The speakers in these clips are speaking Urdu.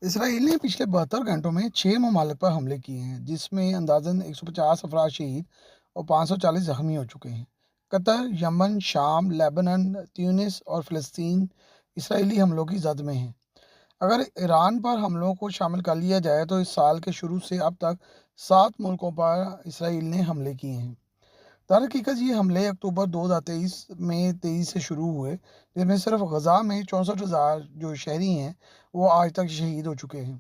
اسرائیل نے پچھلے 72 گھنٹوں میں 6 ممالک پر حملے کیے ہیں، جس میں اندازاً 150 افراد شہید اور 540 زخمی ہو چکے ہیں۔ قطر، یمن، شام، لیبنان، تیونس اور فلسطین اسرائیلی حملوں کی زد میں ہیں۔ اگر ایران پر حملوں کو شامل کر لیا جائے تو اس سال کے شروع سے اب تک 7 ملکوں پر اسرائیل نے حملے کیے ہیں۔ در حقیقت یہ حملے اکتوبر 2023 میں تیزی سے شروع ہوئے، جس میں صرف غزہ میں 64,000 جو شہری ہیں وہ آج تک شہید ہو چکے ہیں۔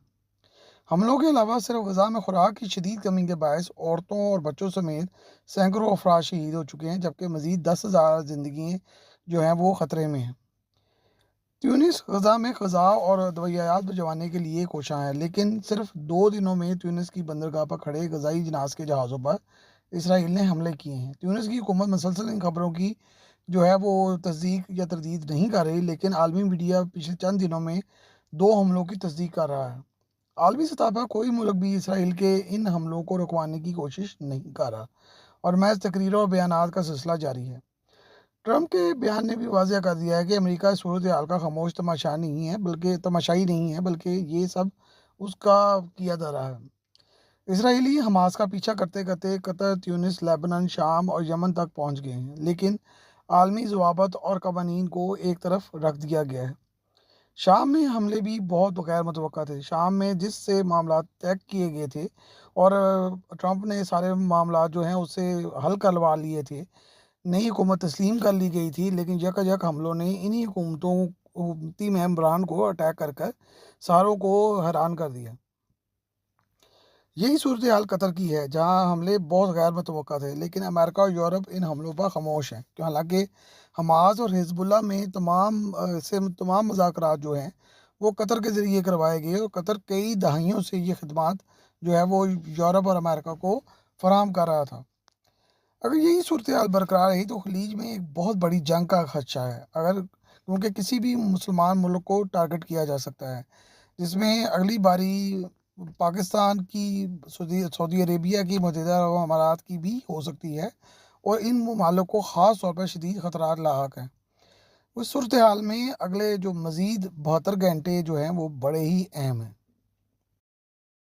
حملوں کے علاوہ صرف غزہ میں خوراک کی شدید کمی کے باعث عورتوں اور بچوں سمیت سینکڑوں افراد شہید ہو چکے ہیں، جبکہ مزید 10,000 زندگیاں جو ہیں وہ خطرے میں ہیں۔ تیونس غزہ میں غذا اور ادویات بھجوانے کے لیے کوشاں ہے، لیکن صرف 2 دنوں میں تیونس کی بندرگاہ پر کھڑے غذائی جناز کے جہازوں پر اسرائیل نے حملے کیے ہیں۔ تیونس کی حکومت مسلسل ان خبروں کی جو ہے وہ تصدیق یا تردید نہیں کر رہی، لیکن عالمی میڈیا پچھلے چند دنوں میں 2 حملوں کی تصدیق کر رہا ہے۔ عالمی سطح پر کوئی ملک بھی اسرائیل کے ان حملوں کو رکوانے کی کوشش نہیں کر رہا، اور محض تقریروں اور بیانات کا سلسلہ جاری ہے۔ ٹرمپ کے بیان نے بھی واضح کر دیا ہے کہ امریکہ اس صورتحال کا خاموش تماشائی نہیں ہے، بلکہ یہ سب اس کا کیا جا رہا ہے۔ اسرائیلی حماس کا پیچھا کرتے کرتے قطر، تیونس، لیبنان، شام اور یمن تک پہنچ گئے ہیں، لیکن عالمی ضوابط اور قوانین کو ایک طرف رکھ دیا گیا ہے۔ شام میں حملے بھی بہت غیر متوقع تھے۔ شام میں جس سے معاملات طے کیے گئے تھے اور ٹرمپ نے سارے معاملات جو ہیں اس سے حل کروا لیے تھے، نئی حکومت تسلیم کر لی گئی تھی، لیکن یک حملوں نے انہی حکومتی ممبران کو اٹیک کر ساروں کو حیران کر دیا۔ یہی صورتحال قطر کی ہے، جہاں حملے بہت غیر متوقع تھے، لیکن امریکہ اور یورپ ان حملوں پر خاموش ہیں، کہ حالانکہ حماس اور حزب اللہ میں تمام مذاکرات جو ہیں وہ قطر کے ذریعے کروائے گئے، اور قطر کئی دہائیوں سے یہ خدمات جو ہے وہ یورپ اور امریکہ کو فراہم کر رہا تھا۔ اگر یہی صورتحال برقرار رہی تو خلیج میں ایک بہت بڑی جنگ کا خدشہ ہے، کیونکہ کسی بھی مسلمان ملک کو ٹارگٹ کیا جا سکتا ہے، جس میں اگلی باری پاکستان کی، سعودی عربیہ کی، متحدہ عرب امارات کی بھی ہو سکتی ہے، اور ان ممالک کو خاص طور پر شدید خطرات لاحق ہیں۔ اس صورتحال میں اگلے جو مزید 72 گھنٹے جو ہیں وہ بڑے ہی اہم ہیں۔